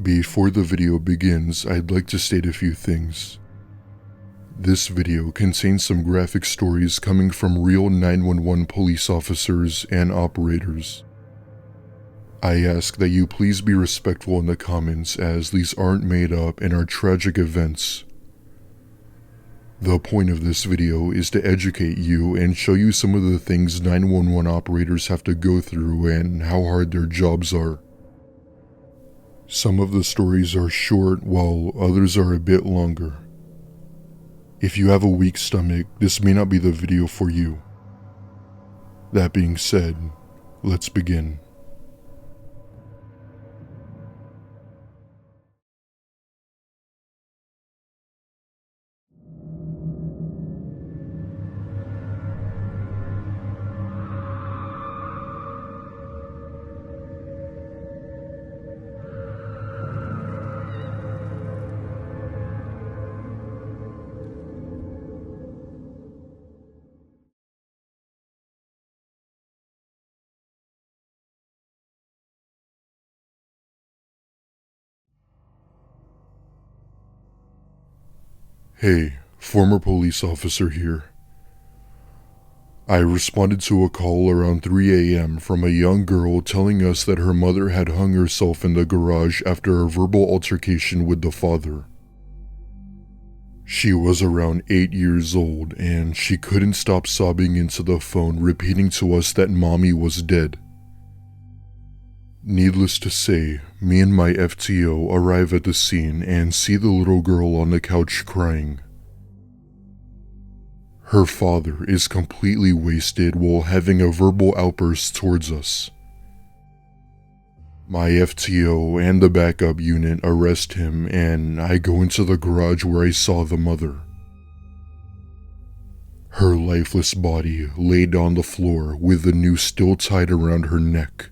Before the video begins, I'd like to state a few things. This video contains some graphic stories coming from real 911 police officers and operators. I ask that you please be respectful in the comments, as these aren't made up and are tragic events. The point of this video is to educate you and show you some of the things 911 operators have to go through and how hard their jobs are. Some of the stories are short, while others are a bit longer. If you have a weak stomach, this may not be the video for you. That being said, let's begin. Hey, former police officer here. I responded to a call around 3 a.m. from a young girl telling us that her mother had hung herself in the garage after a verbal altercation with the father. She was around 8 years old and she couldn't stop sobbing into the phone, repeating to us that mommy was dead. Needless to say, me and my FTO arrive at the scene and see the little girl on the couch crying. Her father is completely wasted while having a verbal outburst towards us. My FTO and the backup unit arrest him, and I go into the garage where I saw the mother. Her lifeless body laid on the floor with the noose still tied around her neck.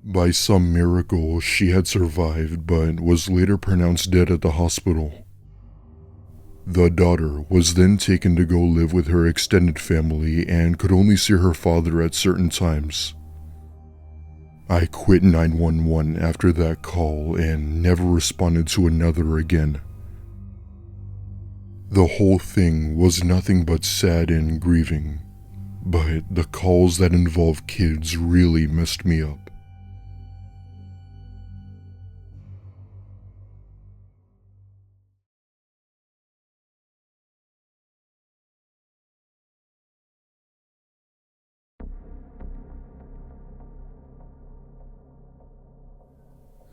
By some miracle, she had survived but was later pronounced dead at the hospital. The daughter was then taken to go live with her extended family and could only see her father at certain times. I quit 911 after that call and never responded to another again. The whole thing was nothing but sad and grieving, but the calls that involve kids really messed me up.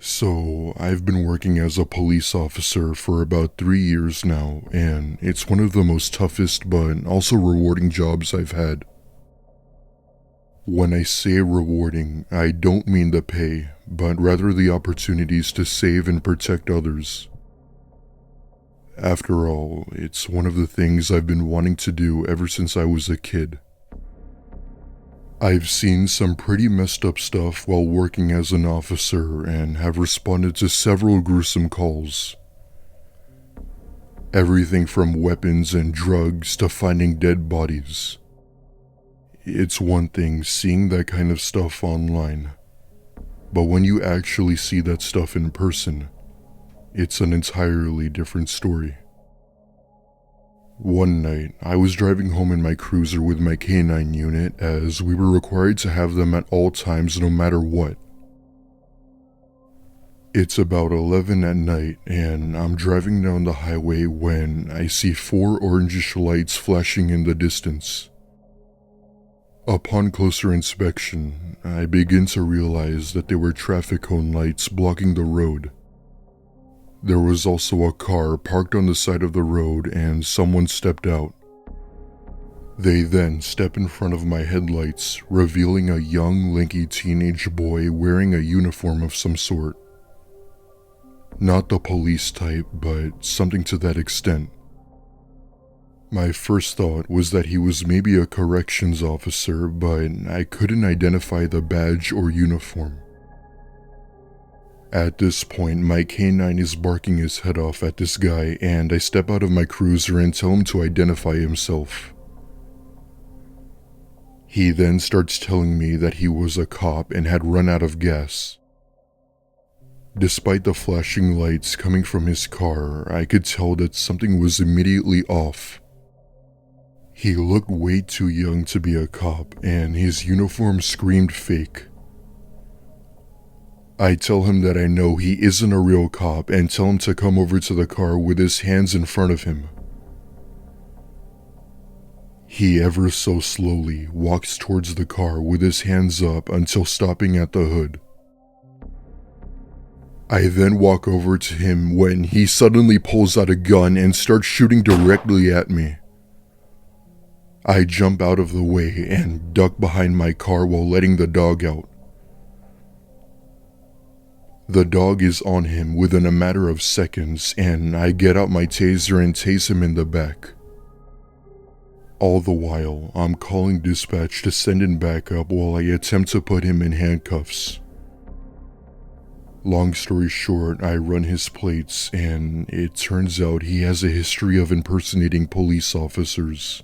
So, I've been working as a police officer for about 3 years now, and it's one of the most toughest but also rewarding jobs I've had. When I say rewarding, I don't mean the pay, but rather the opportunities to save and protect others. After all, it's one of the things I've been wanting to do ever since I was a kid. I've seen some pretty messed up stuff while working as an officer and have responded to several gruesome calls. Everything from weapons and drugs to finding dead bodies. It's one thing seeing that kind of stuff online, but when you actually see that stuff in person, it's an entirely different story. One night, I was driving home in my cruiser with my K9 unit, as we were required to have them at all times no matter what. It's about 11 at night, and I'm driving down the highway when I see 4 orangish lights flashing in the distance. Upon closer inspection, I begin to realize that they were traffic cone lights blocking the road. There was also a car parked on the side of the road and someone stepped out. They then step in front of my headlights, revealing a young, lanky teenage boy wearing a uniform of some sort. Not the police type, but something to that extent. My first thought was that he was maybe a corrections officer, but I couldn't identify the badge or uniform. At this point, my K9 is barking his head off at this guy, and I step out of my cruiser and tell him to identify himself. He then starts telling me that he was a cop and had run out of gas. Despite the flashing lights coming from his car, I could tell that something was immediately off. He looked way too young to be a cop, and his uniform screamed fake. I tell him that I know he isn't a real cop and tell him to come over to the car with his hands in front of him. He ever so slowly walks towards the car with his hands up until stopping at the hood. I then walk over to him when he suddenly pulls out a gun and starts shooting directly at me. I jump out of the way and duck behind my car while letting the dog out. The dog is on him within a matter of seconds, and I get out my taser and tase him in the back. All the while, I'm calling dispatch to send in backup while I attempt to put him in handcuffs. Long story short, I run his plates, and it turns out he has a history of impersonating police officers.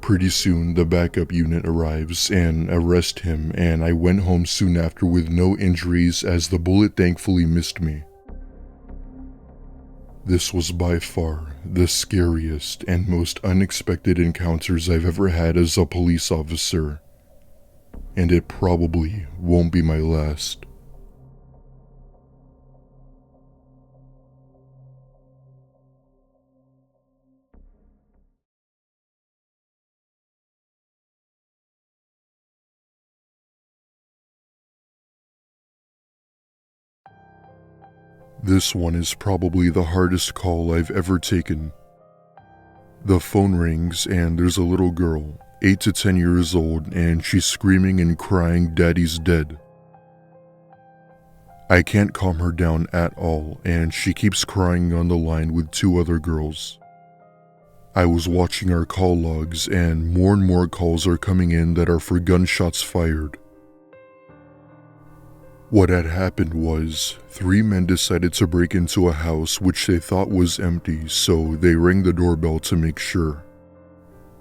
Pretty soon, the backup unit arrives and arrests him, and I went home soon after with no injuries as the bullet thankfully missed me. This was by far the scariest and most unexpected encounters I've ever had as a police officer, and it probably won't be my last. This one is probably the hardest call I've ever taken. The phone rings and there's a little girl, 8 to 10 years old, and she's screaming and crying, "Daddy's dead." I can't calm her down at all, and she keeps crying on the line with 2 other girls. I was watching our call logs, and more calls are coming in that are for gunshots fired. What had happened was, 3 men decided to break into a house which they thought was empty, so they rang the doorbell to make sure.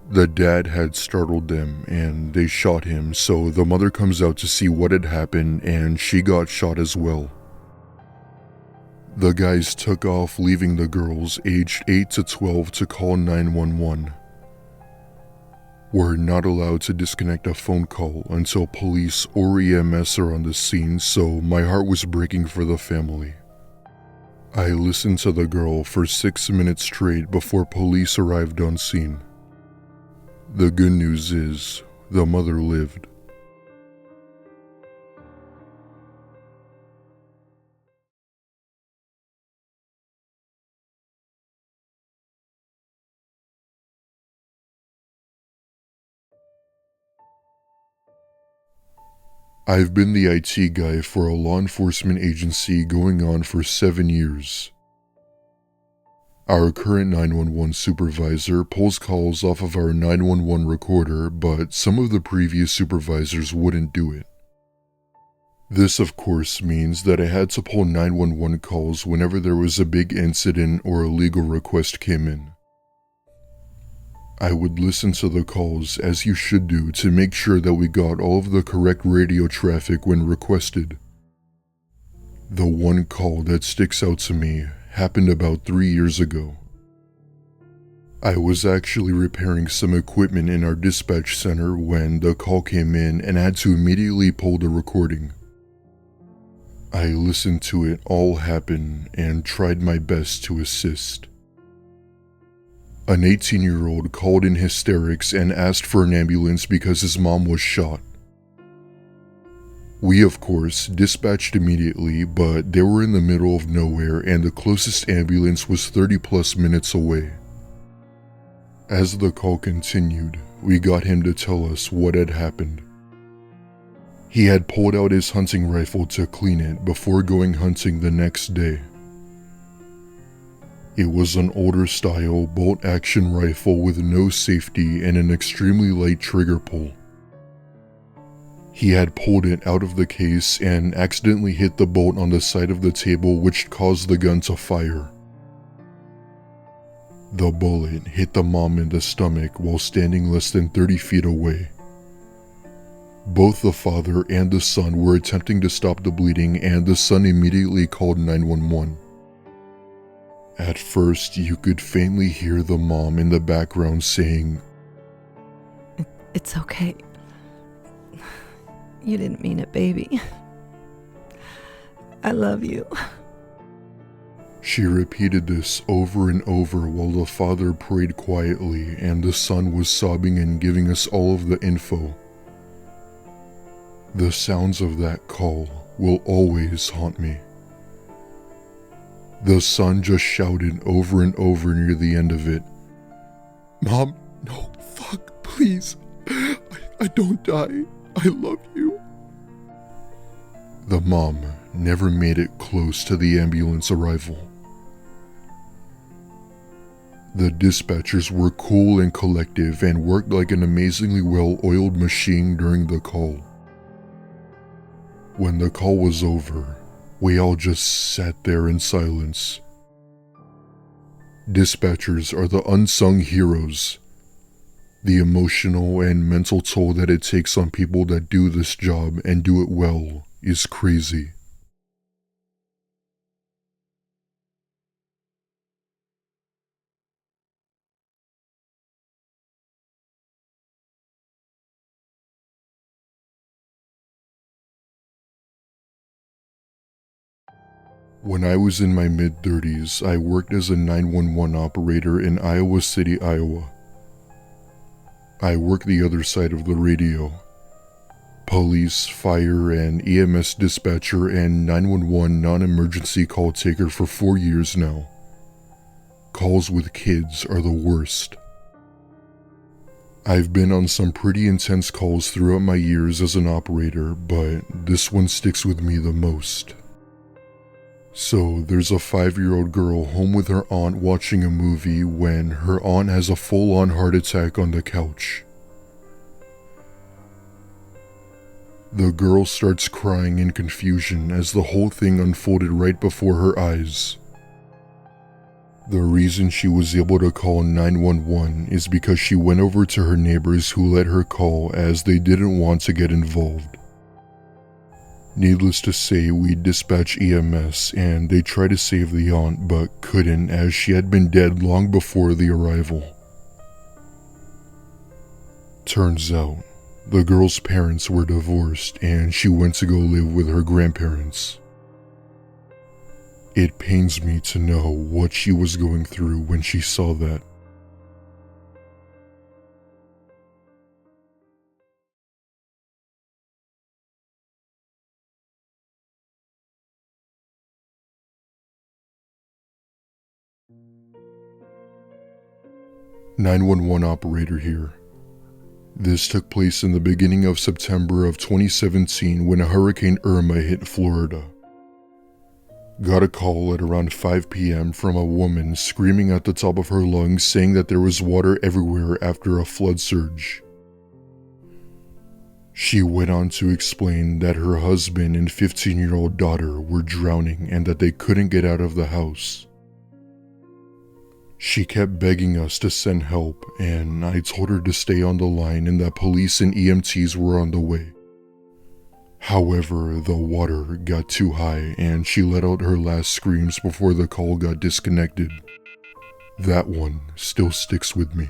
The dad had startled them and they shot him, so the mother comes out to see what had happened and she got shot as well. The guys took off, leaving the girls aged 8 to 12 to call 911. We're not allowed to disconnect a phone call until police or EMS are on the scene, so my heart was breaking for the family. I listened to the girl for 6 minutes straight before police arrived on scene. The good news is, the mother lived. I've been the IT guy for a law enforcement agency going on for 7 years. Our current 911 supervisor pulls calls off of our 911 recorder, but some of the previous supervisors wouldn't do it. This of course means that I had to pull 911 calls whenever there was a big incident or a legal request came in. I would listen to the calls, as you should do, to make sure that we got all of the correct radio traffic when requested. The one call that sticks out to me happened about 3 years ago. I was actually repairing some equipment in our dispatch center when the call came in and had to immediately pull the recording. I listened to it all happen and tried my best to assist. An 18-year-old called in hysterics and asked for an ambulance because his mom was shot. We, of course, dispatched immediately, but they were in the middle of nowhere and the closest ambulance was 30+ minutes away. As the call continued, we got him to tell us what had happened. He had pulled out his hunting rifle to clean it before going hunting the next day. It was an older style bolt-action rifle with no safety and an extremely light trigger pull. He had pulled it out of the case and accidentally hit the bolt on the side of the table, which caused the gun to fire. The bullet hit the mom in the stomach while standing less than 30 feet away. Both the father and the son were attempting to stop the bleeding, and the son immediately called 911. At first, you could faintly hear the mom in the background saying, "It's okay. You didn't mean it, baby. I love you." She repeated this over and over while the father prayed quietly and the son was sobbing and giving us all of the info. The sounds of that call will always haunt me. The son just shouted over and over near the end of it, "Mom, no, fuck, please. I don't die. I love you." The mom never made it close to the ambulance arrival. The dispatchers were cool and collective and worked like an amazingly well-oiled machine during the call. When the call was over, we all just sat there in silence. Dispatchers are the unsung heroes. The emotional and mental toll that it takes on people that do this job and do it well is crazy. When I was in my mid-30s, I worked as a 911 operator in Iowa City, Iowa. I worked the other side of the radio. Police, fire, and EMS dispatcher and 911 non-emergency call taker for 4 years now. Calls with kids are the worst. I've been on some pretty intense calls throughout my years as an operator, but this one sticks with me the most. So, there's a 5-year-old girl home with her aunt watching a movie when her aunt has a full-on heart attack on the couch. The girl starts crying in confusion as the whole thing unfolded right before her eyes. The reason she was able to call 911 is because she went over to her neighbors who let her call as they didn't want to get involved. Needless to say, we dispatched EMS and they tried to save the aunt but couldn't as she had been dead long before the arrival. Turns out, the girl's parents were divorced and she went to go live with her grandparents. It pains me to know what she was going through when she saw that. "911 operator here. This took place in the beginning of September of 2017 when Hurricane Irma hit Florida. Got a call at around 5 p.m. from a woman screaming at the top of her lungs saying that there was water everywhere after a flood surge. She went on to explain that her husband and 15-year-old daughter were drowning and that they couldn't get out of the house. She kept begging us to send help, and I told her to stay on the line and that police and EMTs were on the way. However, the water got too high and she let out her last screams before the call got disconnected. That one still sticks with me.